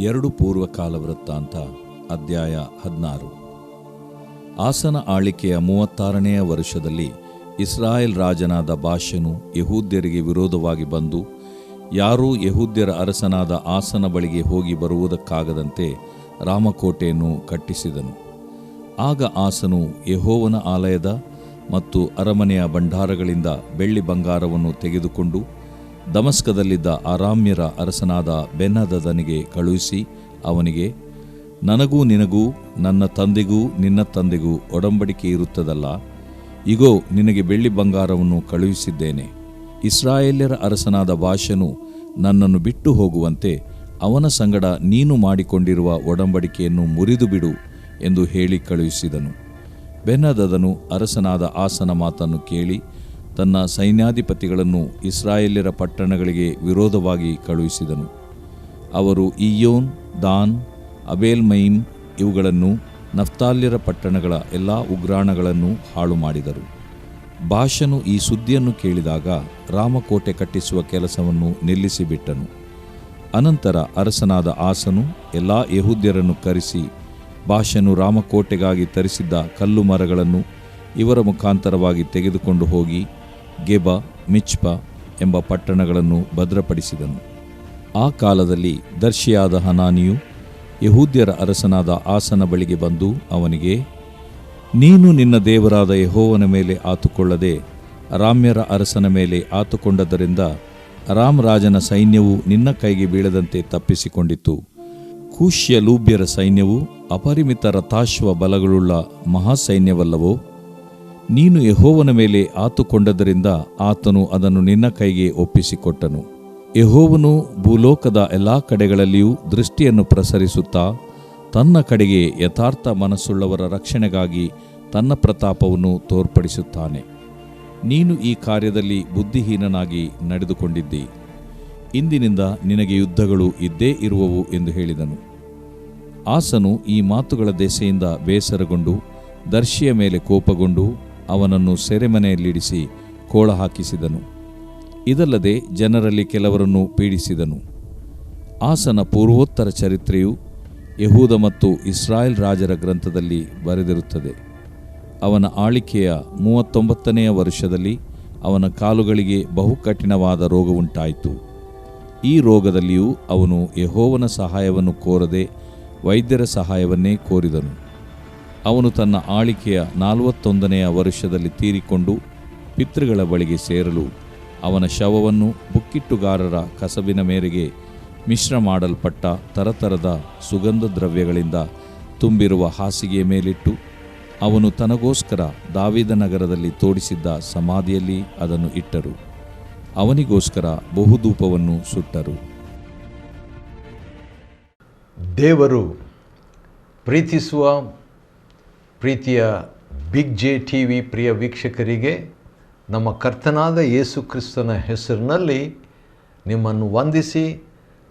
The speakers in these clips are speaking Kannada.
2 ಪೂರ್ವಕಾಲ ವೃತ್ತಾಂತ ಅಧ್ಯಾಯ 16. ಆಸನ ಆಳಿಕೆಯ 36ನೆಯ ವರ್ಷದಲ್ಲಿ ಇಸ್ರಾಯೇಲ್ ರಾಜನಾದ ಬಾಷನು ಯೆಹೂದ್ಯರಿಗೆ ವಿರೋಧವಾಗಿ ಬಂದು ಯಾರೂ ಯೆಹೂದ್ಯರ ಅರಸನಾದ ಆಸನ ಬಳಿಗೆ ಹೋಗಿ ಬರುವುದಕ್ಕಾಗದಂತೆ ರಾಮಕೋಟೆಯನ್ನು ಕಟ್ಟಿಸಿದನು. ಆಗ ಆಸನು ಯೆಹೋವನ ಆಲಯದ ಮತ್ತು ಅರಮನೆಯ ಭಂಡಾರಗಳಿಂದ ಬೆಳ್ಳಿ ಬಂಗಾರವನ್ನು ತೆಗೆದುಕೊಂಡು ದಮಸ್ಕದಲ್ಲಿದ್ದ ಅರಾಮ್ಯರ ಅರಸನಾದ ಬೆನ್ಹದದನಿಗೆ ಕಳುಹಿಸಿ ಅವನಿಗೆ, ನನಗೂ ನಿನಗೂ ನನ್ನ ತಂದೆಗೂ ನಿನ್ನ ತಂದೆಗೂ ಒಡಂಬಡಿಕೆ ಇರುತ್ತದಲ್ಲ, ಇಗೋ ನಿನಗೆ ಬೆಳ್ಳಿ ಬಂಗಾರವನ್ನು ಕಳುಹಿಸಿದ್ದೇನೆ. ಇಸ್ರಾಯೇಲ್ಯರ ಅರಸನಾದ ಬಾಷನು ನನ್ನನ್ನು ಬಿಟ್ಟು ಹೋಗುವಂತೆ ಅವನ ಸಂಗಡ ನೀನು ಮಾಡಿಕೊಂಡಿರುವ ಒಡಂಬಡಿಕೆಯನ್ನು ಮುರಿದು ಬಿಡು ಎಂದು ಹೇಳಿ ಕಳುಹಿಸಿದನು. ಬೆನ್ಹದದನು ಅರಸನಾದ ಆಸನ ಮಾತನ್ನು ಕೇಳಿ ತನ್ನ ಸೈನ್ಯಾಧಿಪತಿಗಳನ್ನು ಇಸ್ರಾಯೇಲ್ಯರ ಪಟ್ಟಣಗಳಿಗೆ ವಿರೋಧವಾಗಿ ಕಳುಹಿಸಿದನು. ಅವರು ಇಯ್ಯೋನ್, ದಾನ್, ಅಬೇಲ್ಮಯಿಮ್ ಇವುಗಳನ್ನು ನಫ್ತಾಲ್ಯರ ಪಟ್ಟಣಗಳ ಎಲ್ಲ ಉಗ್ರಾಣಗಳನ್ನು ಹಾಳು ಮಾಡಿದರು. ಬಾಷನು ಈ ಸುದ್ದಿಯನ್ನು ಕೇಳಿದಾಗ ರಾಮಕೋಟೆ ಕಟ್ಟಿಸುವ ಕೆಲಸವನ್ನು ನಿಲ್ಲಿಸಿಬಿಟ್ಟನು. ಅನಂತರ ಅರಸನಾದ ಆಸನು ಎಲ್ಲ ಯೆಹೂದ್ಯರನ್ನು ಕರೆಸಿ ಬಾಷನು ರಾಮಕೋಟೆಗಾಗಿ ತರಿಸಿದ್ದ ಕಲ್ಲು ಮರಗಳನ್ನು ಇವರ ಮುಖಾಂತರವಾಗಿ ತೆಗೆದುಕೊಂಡು ಹೋಗಿ ಗೆಬ, ಮಿಚ್ಪ ಎಂಬ ಪಟ್ಟಣಗಳನ್ನು ಭದ್ರಪಡಿಸಿದನು. ಆ ಕಾಲದಲ್ಲಿ ದರ್ಶಿಯಾದ ಹನಾನಿಯು ಯೆಹೂದ್ಯರ ಅರಸನಾದ ಆಸನ ಬಳಿಗೆ ಬಂದು ಅವನಿಗೆ, ನೀನು ನಿನ್ನ ದೇವರಾದ ಯೆಹೋವನ ಮೇಲೆ ಆತುಕೊಳ್ಳದೆ ಅರಾಮ್ಯರ ಅರಸನ ಮೇಲೆ ಆತುಕೊಂಡದರಿಂದ ಅರಾಮ್ ರಾಜನ ಸೈನ್ಯವು ನಿನ್ನ ಕೈಗೆ ಬೀಳದಂತೆ ತಪ್ಪಿಸಿಕೊಂಡಿತು. ಕೂಷ್ಯ ಲೂಬ್ಯರ ಸೈನ್ಯವು ಅಪರಿಮಿತ ರಥಾಶ್ವ ಬಲಗಳುಳ್ಳ ಮಹಾಸೈನ್ಯವಲ್ಲವೋ? ನೀನು ಯೆಹೋವನ ಮೇಲೆ ಆತುಕೊಂಡದರಿಂದ ಆತನು ಅದನ್ನು ನಿನ್ನ ಕೈಗೆ ಒಪ್ಪಿಸಿಕೊಟ್ಟನು. ಯೆಹೋವನು ಭೂಲೋಕದ ಎಲ್ಲಾ ಕಡೆಗಳಲ್ಲಿಯೂ ದೃಷ್ಟಿಯನ್ನು ಪ್ರಸರಿಸುತ್ತಾ ತನ್ನ ಕಡೆಗೆ ಯಥಾರ್ಥ ಮನಸ್ಸುಳ್ಳವರ ರಕ್ಷಣೆಗಾಗಿ ತನ್ನ ಪ್ರತಾಪವನ್ನು ತೋರ್ಪಡಿಸುತ್ತಾನೆ. ನೀನು ಈ ಕಾರ್ಯದಲ್ಲಿ ಬುದ್ಧಿಹೀನನಾಗಿ ನಡೆದುಕೊಂಡಿದ್ದಿ. ಇಂದಿನಿಂದ ನಿನಗೆ ಯುದ್ಧಗಳು ಇದ್ದೇ ಇರುವವು ಎಂದು ಹೇಳಿದನು. ಆಸನು ಈ ಮಾತುಗಳ ದೆಸೆಯಿಂದ ಬೇಸರಗೊಂಡು ದರ್ಶಿಯ ಮೇಲೆ ಕೋಪಗೊಂಡು ಅವನನ್ನು ಸೆರೆಮನೆಯಲ್ಲಿಡಿಸಿ ಕೋಳ ಹಾಕಿಸಿದನು. ಇದಲ್ಲದೆ ಜನರಲ್ಲಿ ಕೆಲವರನ್ನು ಪೀಡಿಸಿದನು. ಆಸನ ಪೂರ್ವೋತ್ತರ ಚರಿತ್ರೆಯು ಯೆಹೂದ ಮತ್ತು ಇಸ್ರಾಯೇಲ್ ರಾಜರ ಗ್ರಂಥದಲ್ಲಿ ಬರೆದಿರುತ್ತದೆ. ಅವನ ಆಳಿಕೆಯ 39ನೆಯ ವರ್ಷದಲ್ಲಿ ಅವನ ಕಾಲುಗಳಿಗೆ ಬಹು ಕಠಿಣವಾದ ರೋಗವುಂಟಾಯಿತು. ಈ ರೋಗದಲ್ಲಿಯೂ ಅವನು ಯೆಹೋವನ ಸಹಾಯವನ್ನು ಕೋರದೆ ವೈದ್ಯರ ಸಹಾಯವನ್ನೇ ಕೋರಿದನು. ಅವನು ತನ್ನ ಆಳಿಕೆಯ 41ನೆಯ ವರ್ಷದಲ್ಲಿ ತೀರಿಕೊಂಡು ಪಿತೃಗಳ ಬಳಿಗೆ ಸೇರಲು ಅವನ ಶವವನ್ನು ಬುಕ್ಕಿಟ್ಟುಗಾರರ ಕಸಬಿನ ಮೇರೆಗೆ ಮಿಶ್ರ ಮಾಡಲ್ಪಟ್ಟ ತರತರದ ಸುಗಂಧ ದ್ರವ್ಯಗಳಿಂದ ತುಂಬಿರುವ ಹಾಸಿಗೆಯ ಮೇಲಿಟ್ಟು ಅವನು ತನಗೋಸ್ಕರ ದಾವೀದನಗರದಲ್ಲಿ ತೋಡಿಸಿದ್ದ ಸಮಾಧಿಯಲ್ಲಿ ಅದನ್ನು ಇಟ್ಟರು. ಅವನಿಗೋಸ್ಕರ ಬಹುಧೂಪವನ್ನು ಸುಟ್ಟರು. ದೇವರು ಪ್ರೀತಿಸುವ ಪ್ರೀತಿಯ ಬಿಗ್ ಜೆ ಟಿವಿ ಪ್ರಿಯ ವೀಕ್ಷಕರಿಗೆ ನಮ್ಮ ಕರ್ತನಾದ ಯೇಸು ಕ್ರಿಸ್ತನ ಹೆಸರಿನಲ್ಲಿ ನಿಮ್ಮನ್ನು ವಂದಿಸಿ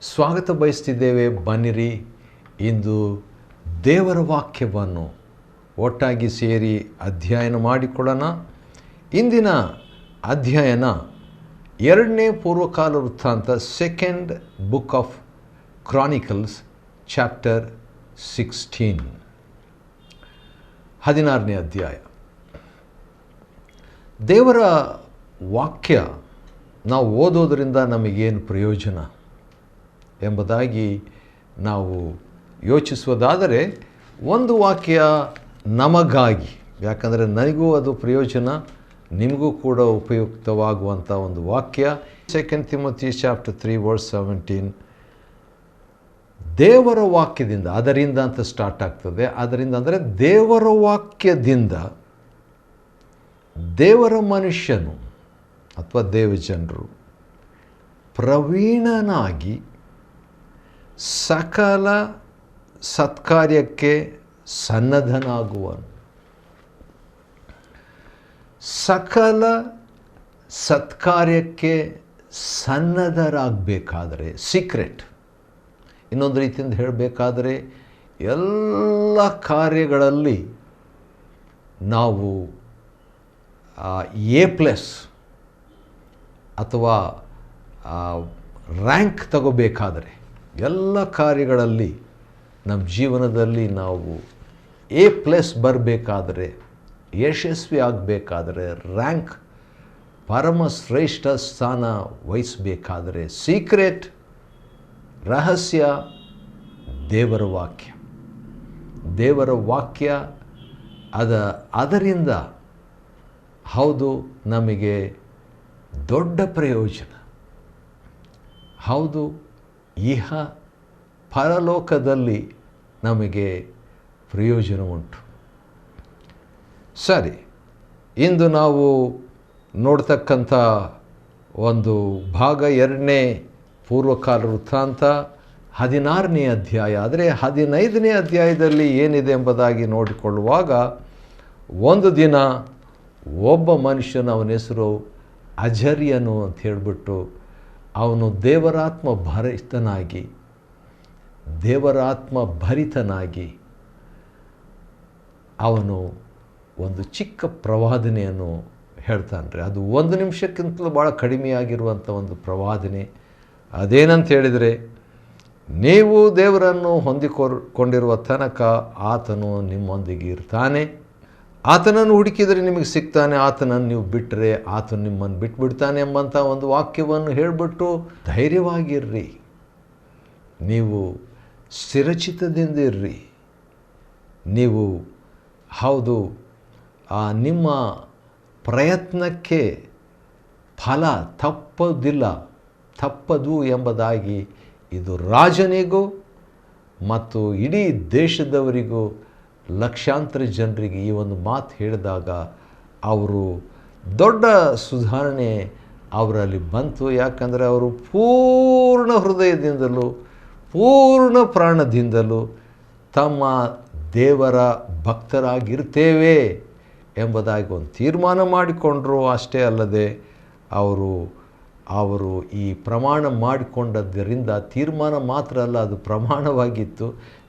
ಸ್ವಾಗತ ಬಯಸ್ತಿದ್ದೇವೆ. ಬನ್ನಿರಿ, ಇಂದು ದೇವರ ವಾಕ್ಯವನ್ನು ಒಟ್ಟಾಗಿ ಸೇರಿ ಅಧ್ಯಯನ ಮಾಡಿಕೊಳ್ಳೋಣ. ಇಂದಿನ ಅಧ್ಯಯನ 2ನೇ ಪೂರ್ವಕಾಲ ವೃತ್ತಾಂತ, second book of chronicles, chapter 16, 16ನೇ ಅಧ್ಯಾಯ. ದೇವರ ವಾಕ್ಯ ನಾವು ಓದೋದರಿಂದ ನಮಗೇನು ಪ್ರಯೋಜನ ಎಂಬುದಾಗಿ ನಾವು ಯೋಚಿಸುವುದಾದರೆ, ಒಂದು ವಾಕ್ಯ ನಮಗಾಗಿ, ಯಾಕಂದರೆ ನನಗೂ ಅದು ಪ್ರಯೋಜನ, ನಿಮಗೂ ಕೂಡ ಉಪಯುಕ್ತವಾಗುವಂಥ ಒಂದು ವಾಕ್ಯ. 2 ತಿಮೋಥಿ ಚಾಪ್ಟರ್ 3 ವರ್ಸ್ 17, ದೇವರ ವಾಕ್ಯದಿಂದ, ಅದರಿಂದ ಅಂತ ಸ್ಟಾರ್ಟ್ ಆಗ್ತದೆ. ಅದರಿಂದ ಅಂದರೆ ದೇವರ ವಾಕ್ಯದಿಂದ ದೇವರ ಮನುಷ್ಯನು ಅಥವಾ ದೇವಜನರು ಪ್ರವೀಣನಾಗಿ ಸಕಲ ಸತ್ಕಾರ್ಯಕ್ಕೆ ಸನ್ನದ್ಧನಾಗುವನು. ಸಕಲ ಸತ್ಕಾರ್ಯಕ್ಕೆ ಸನ್ನದ್ಧರಾಗಬೇಕಾದರೆ, ಸೀಕ್ರೆಟ್, ಇನ್ನೊಂದು ರೀತಿಯಿಂದ ಹೇಳಬೇಕಾದರೆ ಎಲ್ಲ ಕಾರ್ಯಗಳಲ್ಲಿ ನಾವು A+ ಅಥವಾ ರ್ಯಾಂಕ್ ತಗೋಬೇಕಾದರೆ ಎಲ್ಲ ಕಾರ್ಯಗಳಲ್ಲಿ ನಮ್ಮ ಜೀವನದಲ್ಲಿ ನಾವು A+ ಬರಬೇಕಾದ್ರೆ, ಯಶಸ್ವಿ ಆಗಬೇಕಾದ್ರೆ, ರ್ಯಾಂಕ್ ಪರಮ ಶ್ರೇಷ್ಠ ಸ್ಥಾನ ವಹಿಸಬೇಕಾದರೆ ಸೀಕ್ರೆಟ್ ರಹಸ್ಯ ದೇವರ ವಾಕ್ಯ. ದೇವರ ವಾಕ್ಯ ಅದರಿಂದ ಹೌದು ನಮಗೆ ದೊಡ್ಡ ಪ್ರಯೋಜನ. ಹೌದು, ಇಹ ಪರಲೋಕದಲ್ಲಿ ನಮಗೆ ಪ್ರಯೋಜನ ಉಂಟು. ಸರಿ, ಇಂದು ನಾವು ನೋಡ್ತಕ್ಕಂಥ ಒಂದು ಭಾಗ 2ನೇ ಪೂರ್ವಕಾಲ ವೃತ್ತಾಂತ 16ನೇ ಅಧ್ಯಾಯ. ಆದರೆ 15ನೇ ಅಧ್ಯಾಯದಲ್ಲಿ ಏನಿದೆ ಎಂಬುದಾಗಿ ನೋಡಿಕೊಳ್ಳುವಾಗ, ಒಂದು ದಿನ ಒಬ್ಬ ಮನುಷ್ಯನ, ಅವನ ಹೆಸರು ಅಜರ್ಯನು ಅಂತ ಹೇಳಿಬಿಟ್ಟು, ಅವನು ದೇವರಾತ್ಮ ಭರಿತನಾಗಿ ಅವನು ಒಂದು ಚಿಕ್ಕ ಪ್ರವಾದನೆಯನ್ನು ಹೇಳ್ತಾನೆ. ಅದು 1 ನಿಮಿಷಕ್ಕಿಂತಲೂ ಭಾಳ ಕಡಿಮೆಯಾಗಿರುವಂಥ ಒಂದು ಪ್ರವಾದನೆ. ಅದೇನಂತ ಹೇಳಿದರೆ, ನೀವು ದೇವರನ್ನು ಹೊಂದಿಕೊಂಡಿರುವ ತನಕ ಆತನು ನಿಮ್ಮೊಂದಿಗೆ ಇರ್ತಾನೆ. ಆತನನ್ನು ಹುಡುಕಿದರೆ ನಿಮಗೆ ಸಿಗ್ತಾನೆ, ಆತನನ್ನು ನೀವು ಬಿಟ್ಟರೆ ಆತನು ನಿಮ್ಮನ್ನು ಬಿಟ್ಬಿಡ್ತಾನೆ ಎಂಬಂಥ ಒಂದು ವಾಕ್ಯವನ್ನು ಹೇಳಿಬಿಟ್ಟು ಧೈರ್ಯವಾಗಿರ್ರಿ, ನೀವು ಸ್ಥಿರಚಿತ್ತದಿಂದ ಇರ್ರಿ, ನೀವು ಹೌದು ನಿಮ್ಮ ಪ್ರಯತ್ನಕ್ಕೆ ಫಲ ತಪ್ಪದು ಎಂಬುದಾಗಿ ಇದು ರಾಜನಿಗೂ ಮತ್ತು ಇಡೀ ದೇಶದವರಿಗೂ ಲಕ್ಷಾಂತರ ಜನರಿಗೆ ಈ ಒಂದು ಮಾತು ಹೇಳಿದಾಗ ಅವರು ದೊಡ್ಡ ಸುಧಾರಣೆ ಅವರಲ್ಲಿ ಬಂತು. ಯಾಕಂದರೆ ಅವರು ಪೂರ್ಣ ಹೃದಯದಿಂದಲೂ ಪೂರ್ಣ ಪ್ರಾಣದಿಂದಲೂ ತಮ್ಮ ದೇವರ ಭಕ್ತರಾಗಿರ್ತೇವೆ ಎಂಬುದಾಗಿ ಒಂದು ತೀರ್ಮಾನ ಮಾಡಿಕೊಂಡರು. ಅಷ್ಟೇ ಅಲ್ಲದೆ ಅವರು ಈ ಪ್ರಮಾಣ ಮಾಡಿಕೊಂಡದ್ದರಿಂದ ತೀರ್ಮಾನ ಮಾತ್ರ ಅಲ್ಲ, ಅದು ಪ್ರಮಾಣವಾಗಿತ್ತು.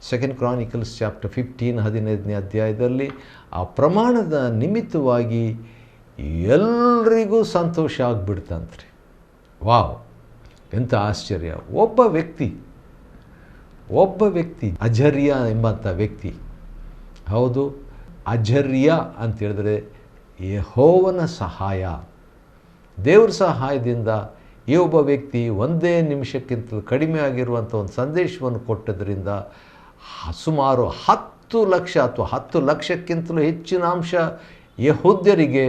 2 Chronicles ಚಾಪ್ಟರ್ 15 15ನೇ ಅಧ್ಯಾಯದಲ್ಲಿ ಆ ಪ್ರಮಾಣದ ನಿಮಿತ್ತವಾಗಿ ಎಲ್ಲರಿಗೂ ಸಂತೋಷ ಆಗಿಬಿಡ್ತಂತ್ರಿ. ವಾವ್, ಎಂಥ ಆಶ್ಚರ್ಯ! ಒಬ್ಬ ವ್ಯಕ್ತಿ ಅಜರ್ಯ ಎಂಬಂಥ ವ್ಯಕ್ತಿ, ಹೌದು, ಅಜರ್ಯ ಅಂತ ಹೇಳಿದ್ರೆ ಯೆಹೋವನ ಸಹಾಯ, ದೇವರ ಸಹಾಯದಿಂದ ಈ ಒಬ್ಬ ವ್ಯಕ್ತಿ 1 ನಿಮಿಷಕ್ಕಿಂತಲೂ ಕಡಿಮೆ ಆಗಿರುವಂಥ ಒಂದು ಸಂದೇಶವನ್ನು ಕೊಟ್ಟದ್ರಿಂದ ಸುಮಾರು 10 ಲಕ್ಷ ಅಥವಾ 10 ಲಕ್ಷಕ್ಕಿಂತಲೂ ಹೆಚ್ಚಿನ ಅಂಶ ಯೆಹೂದ್ಯರಿಗೆ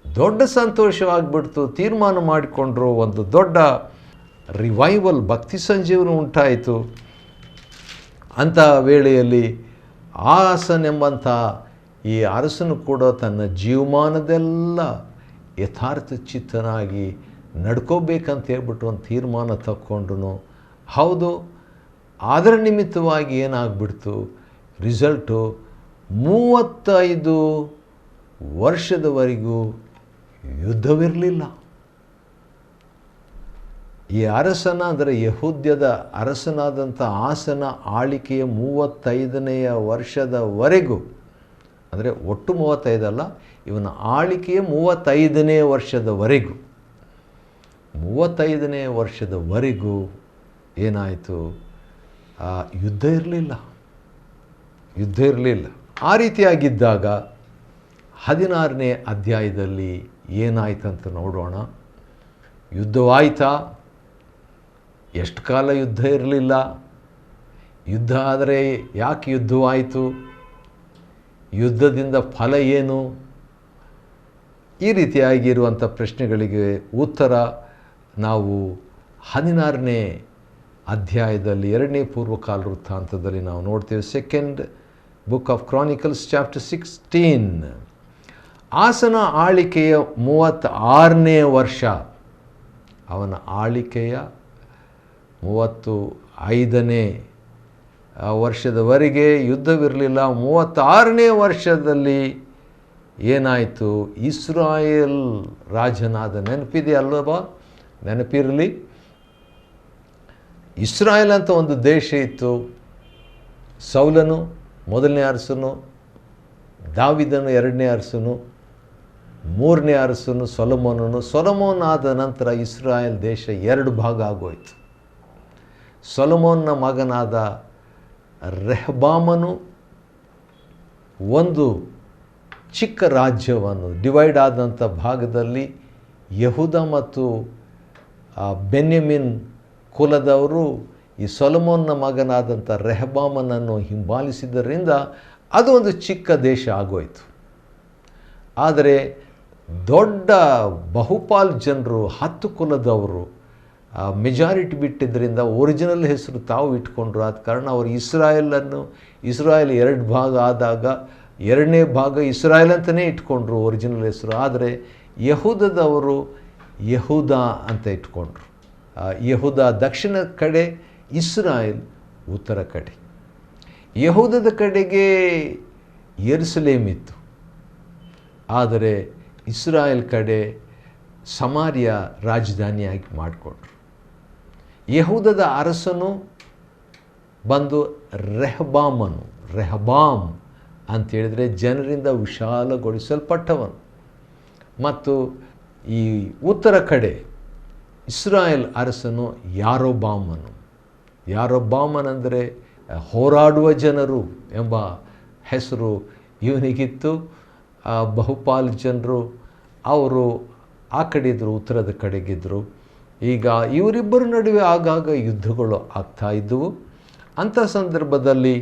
ದೊಡ್ಡ ಸಂತೋಷವಾಗಿಬಿಡ್ತು. ತೀರ್ಮಾನ ಮಾಡಿಕೊಂಡ್ರು. ಒಂದು ದೊಡ್ಡ ರಿವೈವಲ್, ಭಕ್ತಿ ಸಂಜೀವನ ಉಂಟಾಯಿತು. ಅಂಥ ವೇಳೆಯಲ್ಲಿ ಆಸನೆಂಬಂಥ ಈ ಅರಸನು ಕೂಡ ತನ್ನ ಜೀವಮಾನದೆಲ್ಲ ಯಥಾರ್ಥ ಚಿತ್ತನಾಗಿ ನಡ್ಕೋಬೇಕಂತ ಹೇಳ್ಬಿಟ್ಟು ಒಂದು ತೀರ್ಮಾನ ತಕ್ಕೊಂಡ್ರು. ಹೌದು, ಅದರ ನಿಮಿತ್ತವಾಗಿ ಏನಾಗ್ಬಿಡ್ತು, ರಿಸಲ್ಟು 35 ವರ್ಷದವರೆಗೂ ಯುದ್ಧವಿರಲಿಲ್ಲ. ಈ ಅರಸನ ಅಂದರೆ ಯೆಹೂದ್ಯದ ಅರಸನಾದಂಥ ಆಸನ ಆಳಿಕೆಯ 35ನೇ ವರ್ಷದವರೆಗೂ, ಅಂದರೆ ಒಟ್ಟು 35 ಅಲ್ಲ, ಇವನ ಆಳಿಕೆಯ 35ನೇ ವರ್ಷದವರೆಗೂ 35ನೇ ವರ್ಷದವರೆಗೂ ಏನಾಯಿತು, ಯುದ್ಧ ಇರಲಿಲ್ಲ. ಆ ರೀತಿಯಾಗಿದ್ದಾಗ 16ನೇ ಅಧ್ಯಾಯದಲ್ಲಿ ಏನಾಯ್ತಂತ ನೋಡೋಣ. ಯುದ್ಧವಾಯ್ತಾ? ಎಷ್ಟು ಕಾಲ ಯುದ್ಧ ಇರಲಿಲ್ಲ? ಯುದ್ಧ ಆದರೆ ಯಾಕೆ ಯುದ್ಧವಾಯಿತು? ಯುದ್ಧದಿಂದ ಫಲ ಏನು? ಈ ರೀತಿಯಾಗಿರುವಂಥ ಪ್ರಶ್ನೆಗಳಿಗೆ ಉತ್ತರ ನಾವು 16ನೇ ಅಧ್ಯಾಯದಲ್ಲಿ 2ನೇ ಪೂರ್ವಕಾಲ ವೃತ್ತಾಂತದಲ್ಲಿ ನಾವು ನೋಡ್ತೇವೆ. 2nd Book of Chronicles chapter 16. ಆಸನ ಆಳಿಕೆಯ 36ನೇ ವರ್ಷ, ಅವನ ಆಳಿಕೆಯ 35ನೇ ವರ್ಷದವರೆಗೆ ಯುದ್ಧವಿರಲಿಲ್ಲ. 36ನೇ ವರ್ಷದಲ್ಲಿ ಏನಾಯಿತು, ಇಸ್ರಾಯೇಲ್ ರಾಜನಾದ, ನೆನಪಿದೆ ಅಲ್ಲವಾ? ನೆನಪಿರಲಿ, ಇಸ್ರಾಯೇಲ್ ಅಂತ ಒಂದು ದೇಶ ಇತ್ತು. ಸೌಲನು 1ನೇ ಅರಸನು, ದಾವಿದನು 2ನೇ ಅರಸನು, 3ನೇ ಅರಸನು ಸೊಲೊಮೋನನು. ಸೊಲೊಮೋನ್ ಆದ ನಂತರ ಇಸ್ರಾಯೇಲ್ ದೇಶ 2 ಭಾಗ ಆಗೋಯ್ತು. ಸೊಲೊಮೋನನ ಮಗನಾದ ರೆಹಬ್ಬಾಮನು ಒಂದು ಚಿಕ್ಕ ರಾಜ್ಯವನ್ನು ಡಿವೈಡ್ ಆದಂಥ ಭಾಗದಲ್ಲಿ ಯೆಹೂದ ಮತ್ತು ಬೆನ್ಯಮಿನ್ ಕುಲದವರು ಈ ಸೊಲೊಮೋನನ ಮಗನಾದಂಥ ರೆಹಬ್ಬಾಮನನ್ನು ಹಿಂಬಾಲಿಸಿದ್ದರಿಂದ ಅದು ಒಂದು ಚಿಕ್ಕ ದೇಶ ಆಗೋಯಿತು. ಆದರೆ ದೊಡ್ಡ ಬಹುಪಾಲು ಜನರು 10 ಕುಲದವರು ಮೆಜಾರಿಟಿ ಬಿಟ್ಟಿದ್ದರಿಂದ ಒರಿಜಿನಲ್ ಹೆಸರು ತಾವು ಇಟ್ಕೊಂಡ್ರು. ಆದ ಕಾರಣ ಅವರು ಇಸ್ರಾಯೇಲ್ 2 ಭಾಗ ಆದಾಗ 2ನೇ ಭಾಗ ಇಸ್ರಾಯೇಲ್ ಅಂತಲೇ ಇಟ್ಕೊಂಡ್ರು ಒರಿಜಿನಲ್ ಹೆಸರು. ಆದರೆ ಯೆಹೂದದವರು ಯೆಹೂದ ಅಂತ ಇಟ್ಕೊಂಡ್ರು. ಯೆಹೂದ ದಕ್ಷಿಣ ಕಡೆ, ಇಸ್ರಾಯೇಲ್ ಉತ್ತರ ಕಡೆ. ಯೆಹೂದದ ಕಡೆಗೆ ಯೆರೂಸಲೇಮ್ ಇತ್ತು, ಆದರೆ ಇಸ್ರಾಯೇಲ್ ಕಡೆ ಸಮಾರ್ಯ ರಾಜಧಾನಿಯಾಗಿ ಮಾಡಿಕೊಂಡ್ರು. ಯೆಹೂದದ ಅರಸನು ಬಂದು ರೆಹಬ್ಬಾಮ್ ಅಂತೇಳಿದರೆ ಜನರಿಂದ ವಿಶಾಲಗೊಳಿಸಲ್ಪಟ್ಟವನು. ಮತ್ತು ಈ ಉತ್ತರ ಕಡೆ ಇಸ್ರಾಯೇಲ್ ಅರಸನು ಯಾರೊಬ್ಬಾಮನೆಂದರೆ ಹೋರಾಡುವ ಜನರು ಎಂಬ ಹೆಸರು ಇವನಿಗಿತ್ತು. ಬಹುಪಾಲು ಜನರು ಅವರು ಆ ಕಡೆ ಇದ್ದರು, ಉತ್ತರದ ಕಡೆಗಿದ್ದರು. ಈಗ ಇವರಿಬ್ಬರ ನಡುವೆ ಆಗಾಗ ಯುದ್ಧಗಳು ಆಗ್ತಾ ಇದ್ದವು. ಅಂಥ ಸಂದರ್ಭದಲ್ಲಿ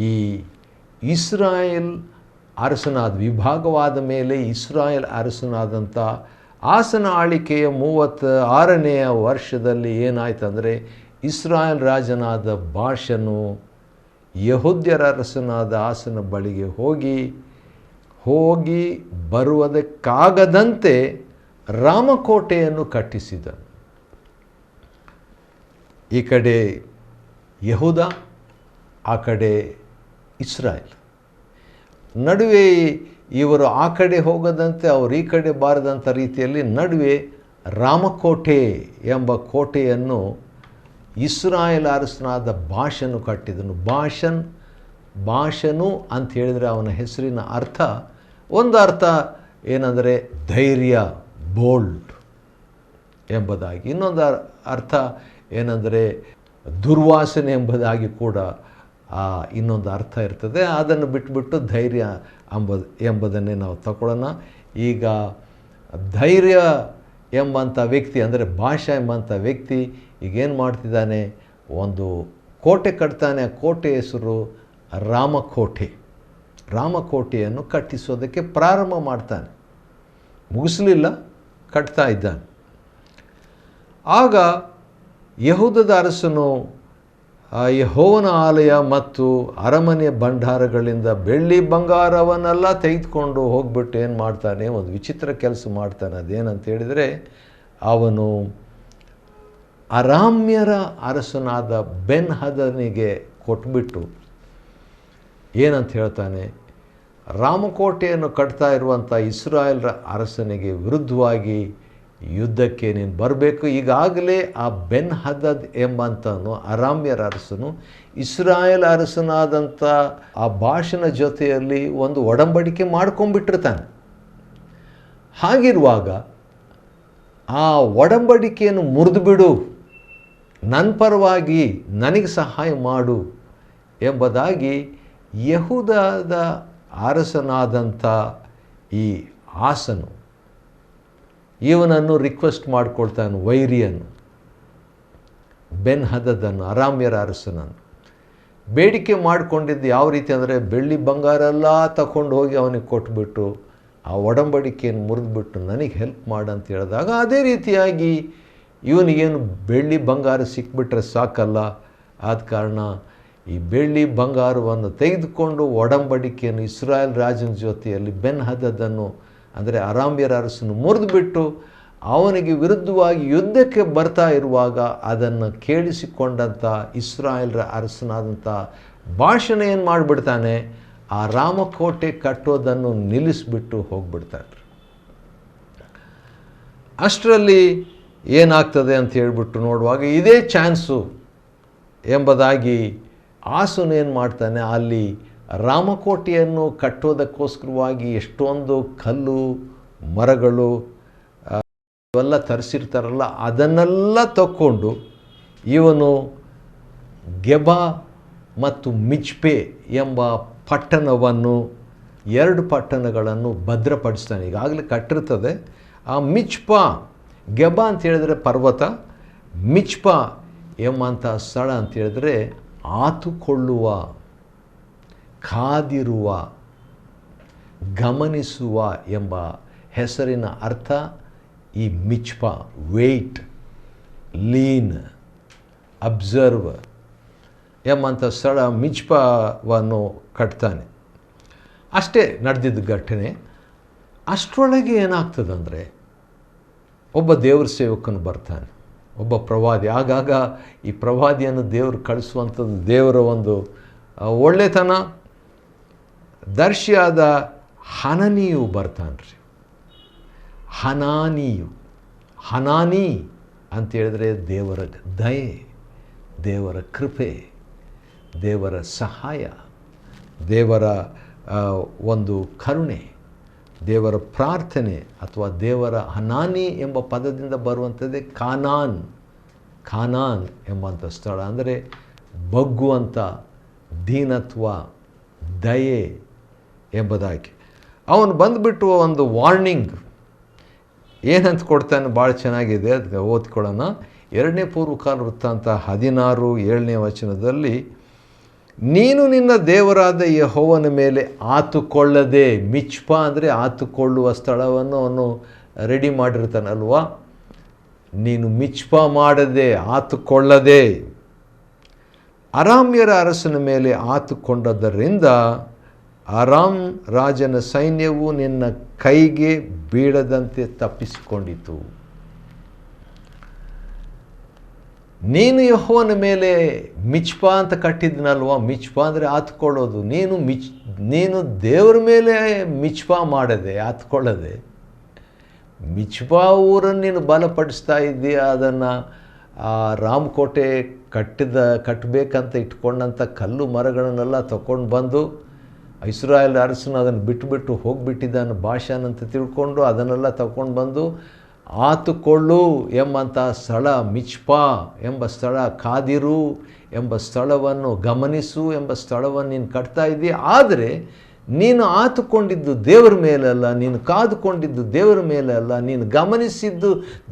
ಈ ಇಸ್ರಾಯೇಲ್ ಅರಸನಾದ ವಿಭಾಗವಾದ ಮೇಲೆ ಇಸ್ರಾಯೇಲ್ ಅರಸನಾದಂಥ ಆಸನ ಆಳಿಕೆಯ 36ನೇ ವರ್ಷದಲ್ಲಿ ಏನಾಯ್ತಂದರೆ, ಇಸ್ರಾಯೇಲ್ ರಾಜನಾದ ಬಾಷನು ಯೆಹೂದ್ಯರ ಅರಸನಾದ ಆಸನ ಬಳಿಗೆ ಹೋಗಿ ಬರುವುದಕ್ಕಾಗದಂತೆ ರಾಮಕೋಟೆಯನ್ನು ಕಟ್ಟಿಸಿದನು. ಈ ಕಡೆ ಯೆಹೂದ, ಆ ಕಡೆ ಇಸ್ರಾಯೇಲ್. ನಡುವೆ ಇವರು ಆ ಕಡೆ ಹೋಗದಂತೆ ಅವರು ಈ ಕಡೆ ಬಾರದಂಥ ರೀತಿಯಲ್ಲಿ ನಡುವೆ ರಾಮಕೋಟೆ ಎಂಬ ಕೋಟೆಯನ್ನು ಇಸ್ರಾಯೇಲ್ ಅರಸನಾದ ಬಾಷನು ಕಟ್ಟಿದನು. ಬಾಷನು ಅಂತ ಹೇಳಿದರೆ ಅವನ ಹೆಸರಿನ ಅರ್ಥ, ಒಂದು ಅರ್ಥ ಏನಂದರೆ ಧೈರ್ಯ, ಬೋಲ್ಡ್ ಎಂಬುದಾಗಿ. ಇನ್ನೊಂದು ಅರ್ಥ ಏನಂದರೆ ದುರ್ವಾಸನೆ ಎಂಬುದಾಗಿ ಕೂಡ ಇನ್ನೊಂದು ಅರ್ಥ ಇರ್ತದೆ. ಅದನ್ನು ಬಿಟ್ಟುಬಿಟ್ಟು ಧೈರ್ಯ ಎಂಬುದನ್ನೇ ನಾವು ತಗೊಳ್ಳೋಣ. ಈಗ ಧೈರ್ಯ ಎಂಬಂಥ ವ್ಯಕ್ತಿ ಅಂದರೆ ಭಾಷಾ ಎಂಬಂಥ ವ್ಯಕ್ತಿ ಈಗೇನು ಮಾಡ್ತಿದ್ದಾನೆ, ಒಂದು ಕೋಟೆ ಕಟ್ತಾನೆ. ಆ ಕೋಟೆ ಹೆಸರು ರಾಮಕೋಟೆಯನ್ನು ಕಟ್ಟಿಸೋದಕ್ಕೆ ಪ್ರಾರಂಭ ಮಾಡ್ತಾನೆ. ಮುಗಿಸಲಿಲ್ಲ, ಕಟ್ತಾ ಇದ್ದಾನೆ. ಆಗ ಯೆಹೂದದ ಅರಸನು ಯೆಹೋವನ ಆಲಯ ಮತ್ತು ಅರಮನೆಯ ಭಂಡಾರಗಳಿಂದ ಬೆಳ್ಳಿ ಬಂಗಾರವನ್ನೆಲ್ಲ ತೆಗೆದುಕೊಂಡು ಹೋಗ್ಬಿಟ್ಟು ಏನು ಮಾಡ್ತಾನೆ, ಒಂದು ವಿಚಿತ್ರ ಕೆಲಸ ಮಾಡ್ತಾನೆ. ಅದೇನಂತ ಹೇಳಿದರೆ, ಅವನು ಅರಾಮ್ಯರ ಅರಸನಾದ ಬೆನ್ ಹದನಿಗೆ ಕೊಟ್ಬಿಟ್ಟು ಏನಂತ ಹೇಳ್ತಾನೆ, ರಾಮಕೋಟೆಯನ್ನು ಕಟ್ತಾ ಇರುವಂಥ ಇಸ್ರಾಯೇಲ್ ಅರಸನಿಗೆ ವಿರುದ್ಧವಾಗಿ ಯುದ್ಧಕ್ಕೆ ನೀನು ಬರಬೇಕು. ಈಗಾಗಲೇ ಆ ಬೆನ್ ಹದದ್ ಎಂಬಂತನು ಅರಾಮ್ಯರ ಅರಸನು ಇಸ್ರಾಯೇಲ್ ಅರಸನಾದಂಥ ಆ ಬಾಷನ ಜೊತೆಯಲ್ಲಿ ಒಂದು ಒಡಂಬಡಿಕೆ ಮಾಡ್ಕೊಂಡ್ಬಿಟ್ಟಿರ್ತಾನೆ. ಹಾಗಿರುವಾಗ ಆ ಒಡಂಬಡಿಕೆಯನ್ನು ಮುರಿದುಬಿಡು, ನನ್ನ ಪರವಾಗಿ ನನಗೆ ಸಹಾಯ ಮಾಡು ಎಂಬುದಾಗಿ ಯೆಹೂದದ ಅರಸನಾದಂಥ ಈ ಆಸನು ಇವನನ್ನು ರಿಕ್ವೆಸ್ಟ್ ಮಾಡಿಕೊಳ್ತಾನೆ. ವೈರಿಯನ್ನು, ಬೆನ್ ಹದದನ್ನು, ಅರಾಮ್ಯರ ಅರಸನನ್ನು ಬೇಡಿಕೆ ಮಾಡಿಕೊಂಡಿದ್ದು ಯಾವ ರೀತಿ ಅಂದರೆ, ಬೆಳ್ಳಿ ಬಂಗಾರ ಎಲ್ಲ ತಗೊಂಡು ಹೋಗಿ ಅವನಿಗೆ ಕೊಟ್ಬಿಟ್ಟು ಆ ಒಡಂಬಡಿಕೆಯನ್ನು ಮುರಿದ್ಬಿಟ್ಟು ನನಗೆ ಹೆಲ್ಪ್ ಮಾಡಂತ ಹೇಳಿದಾಗ, ಅದೇ ರೀತಿಯಾಗಿ ಇವನಿಗೇನು ಬೆಳ್ಳಿ ಬಂಗಾರ ಸಿಕ್ಬಿಟ್ರೆ ಸಾಕಲ್ಲ. ಆದ ಕಾರಣ ಈ ಬೆಳ್ಳಿ ಬಂಗಾರವನ್ನು ತೆಗೆದುಕೊಂಡು ಒಡಂಬಡಿಕೆಯನ್ನು ಇಸ್ರಾಯೇಲ್ ರಾಜನ ಜೊತೆಯಲ್ಲಿ ಬೆನ್ ಹದದನ್ನು ಅಂದರೆ ಅರಾಮ್ಯರ ಅರಸನು ಮುರಿದುಬಿಟ್ಟು ಅವನಿಗೆ ವಿರುದ್ಧವಾಗಿ ಯುದ್ಧಕ್ಕೆ ಬರ್ತಾ ಇರುವಾಗ ಅದನ್ನು ಕೇಳಿಸಿಕೊಂಡಂಥ ಇಸ್ರಾಯೇಲ್ರ ಅರಸನಾದಂಥ ಬಾಷನ ಏನು ಮಾಡಿಬಿಡ್ತಾನೆ, ಆ ರಾಮಕೋಟೆ ಕಟ್ಟೋದನ್ನು ನಿಲ್ಲಿಸಿಬಿಟ್ಟು ಹೋಗ್ಬಿಡ್ತಾನೆ. ಅಷ್ಟರಲ್ಲಿ ಏನಾಗ್ತದೆ ಅಂತ ಹೇಳ್ಬಿಟ್ಟು ನೋಡುವಾಗ ಇದೇ ಚಾನ್ಸು ಎಂಬುದಾಗಿ ಆಸನು ಏನು ಮಾಡ್ತಾನೆ, ಅಲ್ಲಿ ರಾಮಕೋಟೆಯನ್ನು ಕಟ್ಟೋದಕ್ಕೋಸ್ಕರವಾಗಿ ಎಷ್ಟೊಂದು ಕಲ್ಲು ಮರಗಳು ಇವೆಲ್ಲ ತರಿಸಿರ್ತಾರಲ್ಲ, ಅದನ್ನೆಲ್ಲ ತಕ್ಕೊಂಡು ಇವನು ಗೆಬ ಮತ್ತು ಮಿಚ್ಪೆ ಎಂಬ ಪಟ್ಟಣವನ್ನು, 2 ಪಟ್ಟಣಗಳನ್ನು ಭದ್ರಪಡಿಸ್ತಾನೆ. ಈಗಾಗಲೇ ಕಟ್ಟಿರ್ತದೆ. ಆ ಮಿಚ್ಪಾ, ಗೆಬ ಅಂತ ಹೇಳಿದರೆ ಪರ್ವತ, ಮಿಚ್ಪಾ ಎಂಬಂಥ ಸ್ಥಳ ಅಂತ ಹೇಳಿದರೆ ಆತುಕೊಳ್ಳುವ, ಕಾದಿರುವ, ಗಮನಿಸುವ ಎಂಬ ಹೆಸರಿನ ಅರ್ಥ ಈ ಮಿಚ್ಪಾ. ವೇಟ್, ಲೀನ್, ಅಬ್ಸರ್ವ್ ಎಂಬಂಥ ಸ್ಥಳ ಮಿಚ್ಪಾವನ್ನು ಕಟ್ತಾನೆ. ಅಷ್ಟೇ ನಡೆದಿದ್ದ ಘಟನೆ. ಅಷ್ಟರೊಳಗೆ ಏನಾಗ್ತದಂದರೆ ಒಬ್ಬ ದೇವ್ರ ಸೇವಕನು ಬರ್ತಾನೆ, ಒಬ್ಬ ಪ್ರವಾದಿ. ಆಗಾಗ ಈ ಪ್ರವಾದಿಯನ್ನು ದೇವರು ಕಳಿಸುವಂಥದ್ದು ದೇವರ ಒಂದು ಒಳ್ಳೆತನ. ದರ್ಶಿಯಾದ ಹನನಿಯು ಬರ್ತಾನ್ರಿ. ಹನಾನಿ ಅಂತೇಳಿದ್ರೆ ದೇವರ ದಯೆ, ದೇವರ ಕೃಪೆ, ದೇವರ ಸಹಾಯ, ದೇವರ ಒಂದು ಕರುಣೆ, ದೇವರ ಪ್ರಾರ್ಥನೆ, ಅಥವಾ ದೇವರ ಹನಾನಿ ಎಂಬ ಪದದಿಂದ ಬರುವಂಥದ್ದೇ ಖಾನಾನ್ ಎಂಬಂಥ ಸ್ಥಳ. ಅಂದರೆ ಬಗ್ಗುವಂಥ ದೀನತ್ವ, ದಯೆ ಎಂಬುದಾಗಿ. ಅವನು ಬಂದುಬಿಟ್ಟು ಒಂದು ವಾರ್ನಿಂಗ್ ಏನಂತ ಕೊಡ್ತಾನೆ, ಭಾಳ ಚೆನ್ನಾಗಿದೆ, ಅದಕ್ಕೆ ಓದ್ಕೊಳ್ಳೋಣ. 2ನೇ ಪೂರ್ವಕಾಲ ವೃತ್ತಾಂತ 16:7ನೇ ವಚನದಲ್ಲಿ, ನೀನು ನಿನ್ನ ದೇವರಾದ ಯೆಹೋವನ ಮೇಲೆ ಆತುಕೊಳ್ಳದೆ, ಮಿಚ್ಪಾ ಅಂದರೆ ಆತುಕೊಳ್ಳುವ ಸ್ಥಳವನ್ನು ಅವನು ರೆಡಿ ಮಾಡಿರ್ತಾನಲ್ವ, ನೀನು ಮಿಚ್ಪಾ ಮಾಡದೆ, ಆತುಕೊಳ್ಳದೆ ಅರಾಮ್ಯರ ಅರಸನ ಮೇಲೆ ಆತುಕೊಂಡದ್ದರಿಂದ ಅರಾಮ್ ರಾಜನ ಸೈನ್ಯವು ನಿನ್ನ ಕೈಗೆ ಬೀಳದಂತೆ ತಪ್ಪಿಸಿಕೊಂಡಿತು. ನೀನು ಯೆಹೋವನ ಮೇಲೆ ಮಿಚ್ಪಾ ಅಂತ ಕಟ್ಟಿದ್ನಲ್ವ, ಮಿಚ್ಪಾ ಅಂದರೆ ಆತ್ಕೊಳ್ಳೋದು. ನೀನು ದೇವರ ಮೇಲೆ ಮಿಚ್ಪಾ ಮಾಡದೆ, ಆತ್ಕೊಳ್ಳದೆ, ಮಿಚ್ಪಾ ಊರನ್ನು ನೀನು ಬಲಪಡಿಸ್ತಾ ಇದ್ದೀಯ. ಅದನ್ನು ರಾಮಕೋಟೆ ಕಟ್ಟಬೇಕಂತ ಇಟ್ಕೊಂಡಂಥ ಕಲ್ಲು ಮರಗಳನ್ನೆಲ್ಲ ತಗೊಂಡು ಬಂದು ಇಸ್ರಾಯೇಲ್ ಅರಸನು ಅದನ್ನು ಬಿಟ್ಟುಬಿಟ್ಟು ಹೋಗಿಬಿಟ್ಟಿದ್ದಾನೆ ಭಾಷಾನ್ ಅಂತ ತಿಳ್ಕೊಂಡು ಅದನ್ನೆಲ್ಲ ತಗೊಂಡು ಬಂದು ಆತುಕೊಳ್ಳು ಎಂಬಂಥ ಸ್ಥಳ, ಮಿಚ್ಪಾ ಎಂಬ ಸ್ಥಳ, ಕಾದಿರು ಎಂಬ ಸ್ಥಳವನ್ನು, ಗಮನಿಸು ಎಂಬ ಸ್ಥಳವನ್ನು ನೀನು ಕಟ್ತಾ ಇದ್ದೀಯ. ಆದರೆ ನೀನು ಆತುಕೊಂಡಿದ್ದು ದೇವರ ಮೇಲಲ್ಲ, ನೀನು ಕಾದುಕೊಂಡಿದ್ದು ದೇವರ ಮೇಲಲ್ಲ, ನೀನು ಗಮನಿಸಿದ್ದು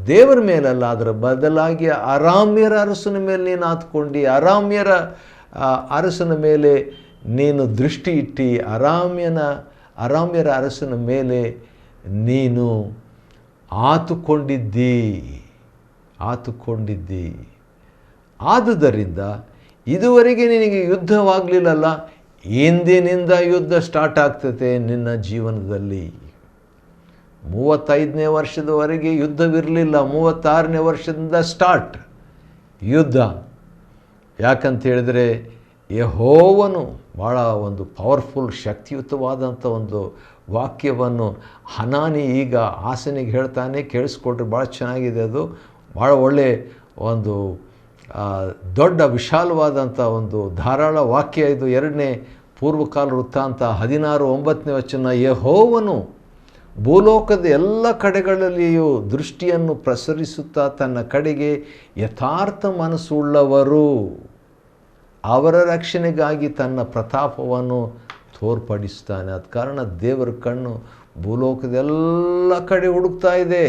ದೇವರ ಮೇಲಲ್ಲ, ಅದರ ಬದಲಾಗಿ ಅರಾಮ್ಯರ ಅರಸನ ಮೇಲೆ ನೀನು ಆತುಕೊಂಡು, ಅರಾಮ್ಯರ ಅರಸನ ಮೇಲೆ ನೀನು ದೃಷ್ಟಿ ಇಟ್ಟು, ಅರಾಮ್ಯರ ಅರಸನ ಮೇಲೆ ನೀನು ಆತುಕೊಂಡಿದ್ದಿ. ಆದುದರಿಂದ ಇದುವರೆಗೆ ನಿನಗೆ ಯುದ್ಧವಾಗಲಿಲ್ಲಲ್ಲ, ಇಂದಿನಿಂದ ಯುದ್ಧ ಸ್ಟಾರ್ಟ್ ಆಗ್ತದೆ ನಿನ್ನ ಜೀವನದಲ್ಲಿ. 35ನೇ ವರ್ಷದವರೆಗೆ ಯುದ್ಧವಿರಲಿಲ್ಲ, 36ನೇ ವರ್ಷದಿಂದ ಸ್ಟಾರ್ಟ್ ಯುದ್ಧ. ಯಾಕಂತ ಹೇಳಿದರೆ ಯೆಹೋವನು ಭಾಳ ಒಂದು ಪವರ್ಫುಲ್, ಶಕ್ತಿಯುತವಾದಂಥ ಒಂದು ವಾಕ್ಯವನ್ನು ಹನಾನಿ ಈಗ ಆಸನಿಗೆ ಹೇಳ್ತಾನೆ. ಕೇಳಿಸ್ಕೊಡ್ರಿ, ಭಾಳ ಚೆನ್ನಾಗಿದೆ ಅದು. ಭಾಳ ಒಳ್ಳೆ ಒಂದು ದೊಡ್ಡ ವಿಶಾಲವಾದಂಥ ಒಂದು ಧಾರಾಳ ವಾಕ್ಯ ಇದು. 2ನೇ ಪೂರ್ವಕಾಲ ವೃತ್ತಾಂತ 16:9ನೇ ವಚನ, ಯೆಹೋವನು ಭೂಲೋಕದ ಎಲ್ಲ ಕಡೆಗಳಲ್ಲಿಯೂ ದೃಷ್ಟಿಯನ್ನು ಪ್ರಸರಿಸುತ್ತಾ ತನ್ನ ಕಡೆಗೆ ಯಥಾರ್ಥ ಮನಸ್ಸುಳ್ಳವರು ಅವರ ರಕ್ಷಣೆಗಾಗಿ ತನ್ನ ಪ್ರತಾಪವನ್ನು ತೋರ್ಪಡಿಸ್ತಾನೆ. ಅದ ಕಾರಣ ದೇವರ ಕಣ್ಣು ಭೂಲೋಕದ ಎಲ್ಲ ಕಡೆ ಹುಡುಕ್ತಾ ಇದೆ.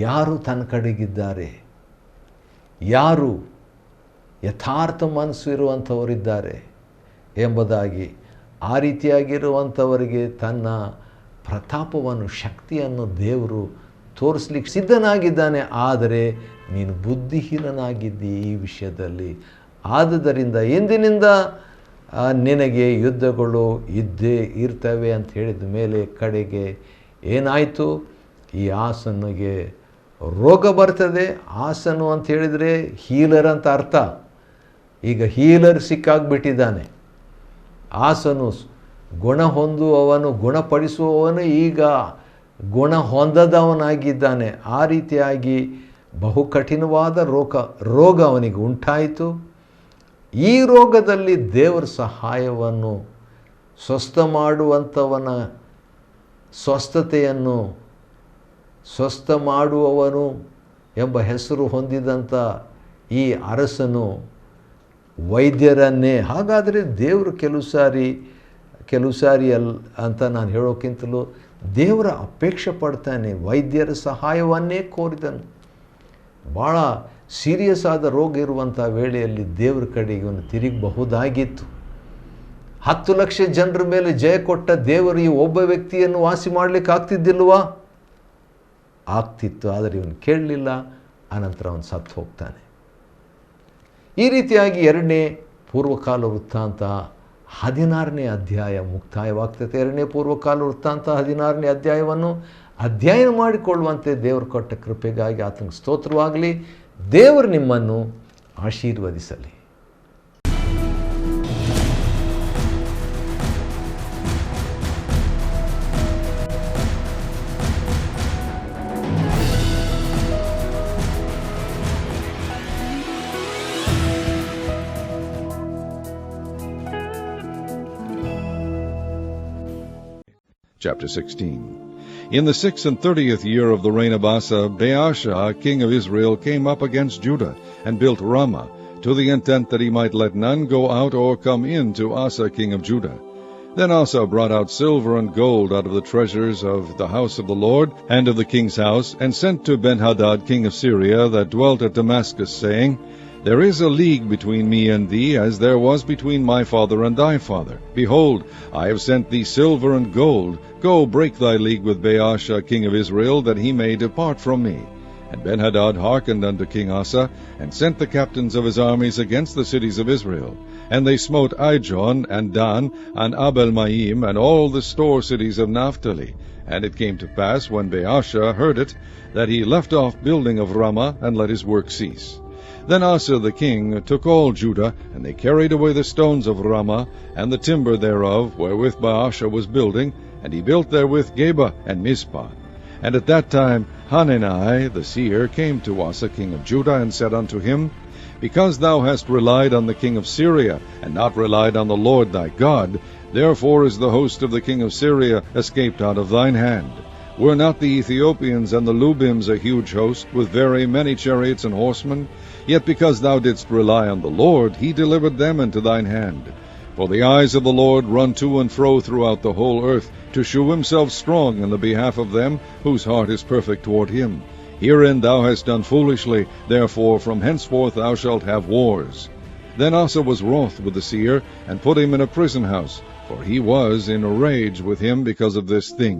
ಯಾರು ತನ್ನ ಕಡೆಗಿದ್ದಾರೆ, ಯಾರು ಯಥಾರ್ಥ ಮನಸ್ಸು ಇರುವಂಥವರಿದ್ದಾರೆ ಎಂಬುದಾಗಿ. ಆ ರೀತಿಯಾಗಿರುವಂಥವರಿಗೆ ತನ್ನ ಪ್ರತಾಪವನ್ನು, ಶಕ್ತಿಯನ್ನು ದೇವರು ತೋರಿಸ್ಲಿಕ್ಕೆ ಸಿದ್ಧನಾಗಿದ್ದಾನೆ. ಆದರೆ ನೀನು ಬುದ್ಧಿಹೀನನಾಗಿದ್ದಿ ಈ ವಿಷಯದಲ್ಲಿ. ಆದುದರಿಂದ ಇಂದಿನಿಂದ ನಿನಗೆ ಯುದ್ಧಗಳು ಇದ್ದೇ ಇರ್ತವೆ ಅಂತ ಹೇಳಿದ ಮೇಲೆ ಕಡೆಗೆ ಏನಾಯಿತು, ಈ ಆಸನಿಗೆ ರೋಗ ಬರ್ತದೆ. ಆಸನು ಅಂತ ಹೇಳಿದರೆ ಹೀಲರ್ ಅಂತ ಅರ್ಥ. ಈಗ ಹೀಲರ್ ಸಿಕ್ಕಾಗ್ಬಿಟ್ಟಿದ್ದಾನೆ. ಆಸನು ಗುಣ ಹೊಂದುವವನು, ಗುಣಪಡಿಸುವವನು ಈಗ ಗುಣ ಹೊಂದದವನಾಗಿದ್ದಾನೆ. ಆ ರೀತಿಯಾಗಿ ಬಹು ಕಠಿಣವಾದ ರೋಗ ಅವನಿಗೆ ಉಂಟಾಯಿತು. ಈ ರೋಗದಲ್ಲಿ ದೇವರ ಸಹಾಯವನ್ನು, ಸ್ವಸ್ಥ ಮಾಡುವಂಥವನ ಸ್ವಸ್ಥತೆಯನ್ನು, ಸ್ವಸ್ಥ ಮಾಡುವವನು ಎಂಬ ಹೆಸರು ಹೊಂದಿದಂಥ ಈ ಅರಸನು ವೈದ್ಯರನ್ನೇ. ಹಾಗಾದರೆ ದೇವರು ಕೆಲವು ಸಾರಿ ಅಂತ ನಾನು ಹೇಳೋಕ್ಕಿಂತಲೂ ದೇವರ ಅಪೇಕ್ಷೆ ಪಡ್ತಾನೆ. ವೈದ್ಯರ ಸಹಾಯವನ್ನೇ ಕೋರಿದನು. ಭಾಳ ಸೀರಿಯಸ್ ಆದ ರೋಗ ಇರುವಂಥ ವೇಳೆಯಲ್ಲಿ ದೇವರ ಕಡೆಗೆ ಇವನು ತಿರುಗಬಹುದಾಗಿತ್ತು. 10 ಲಕ್ಷ ಜನರ ಮೇಲೆ ಜಯ ಕೊಟ್ಟ ದೇವರು ಈ ಒಬ್ಬ ವ್ಯಕ್ತಿಯನ್ನು ವಾಸಿ ಮಾಡಲಿಕ್ಕೆ ಆಗ್ತಿದ್ದಿಲ್ವಾ? ಆಗ್ತಿತ್ತು. ಆದರೆ ಇವನು ಕೇಳಲಿಲ್ಲ. ಆನಂತರ ಅವನು ಸತ್ತು ಹೋಗ್ತಾನೆ. ಈ ರೀತಿಯಾಗಿ 2ನೇ ಪೂರ್ವಕಾಲ ವೃತ್ತಾಂತ 16ನೇ ಅಧ್ಯಾಯ ಮುಕ್ತಾಯವಾಗ್ತದೆ. 2ನೇ ಪೂರ್ವಕಾಲ ವೃತ್ತಾಂತ 16ನೇ ಅಧ್ಯಾಯವನ್ನು ಅಧ್ಯಯನ ಮಾಡಿಕೊಳ್ಳುವಂತೆ ದೇವರು ಕೊಟ್ಟ ಕೃಪೆಗಾಗಿ ಆತನಿಗೆ ಸ್ತೋತ್ರವಾಗಲಿ. ದೇವರು ನಿಮ್ಮನ್ನು ಆಶೀರ್ವದಿಸಲಿ. Chapter 16. In the 36th year of the reign of Asa, Baasha, king of Israel, came up against Judah, and built Ramah, to the intent that he might let none go out or come in to Asa, king of Judah. Then Asa brought out silver and gold out of the treasures of the house of the Lord, and of the king's house, and sent to Benhadad, king of Syria, that dwelt at Damascus, saying, There is a league between me and thee, as there was between my father and thy father. Behold, I have sent thee silver and gold. Go, break thy league with Baasha, king of Israel, that he may depart from me. And Benhadad hearkened unto King Asa, and sent the captains of his armies against the cities of Israel. And they smote Ijon, and Dan, and Abel-maim, and all the store cities of Naphtali. And it came to pass, when Baasha heard it, that he left off building of Ramah, and let his work cease. Then Asa the king took all Judah, and they carried away the stones of Ramah, and the timber thereof, wherewith Baasha was building, and he built therewith Geba and Mizpah. And at that time Hanani the seer came to Asa king of Judah, and said unto him, Because thou hast relied on the king of Syria, and not relied on the Lord thy God, therefore is the host of the king of Syria escaped out of thine hand. Were not the Ethiopians and the Lubims a huge host, with very many chariots and horsemen? Yet because thou didst rely on the Lord, he delivered them into thine hand. For the eyes of the Lord run to and fro throughout the whole earth, to shew himself strong in the behalf of them whose heart is perfect toward him. Herein thou hast done foolishly, therefore from henceforth thou shalt have wars. Then Asa was wroth with the seer, and put him in a prison house, for he was in a rage with him because of this thing.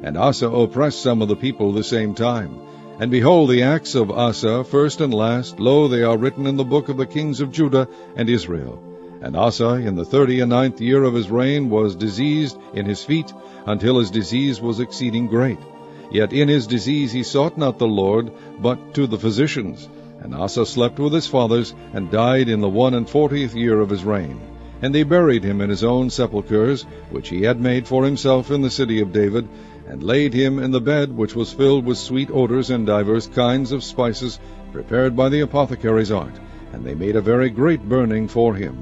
And Asa oppressed some of the people the same time. And behold, the acts of Asa, first and last, lo, they are written in the book of the kings of Judah and Israel. And Asa, in the 39th year of his reign, was diseased in his feet, until his disease was exceeding great. Yet in his disease he sought not the Lord, but to the physicians. And Asa slept with his fathers, and died in the 41st year of his reign. And they buried him in his own sepulchres, which he had made for himself in the city of David, and laid him in the bed which was filled with sweet odors and divers kinds of spices, prepared by the apothecary's art. And they made a very great burning for him.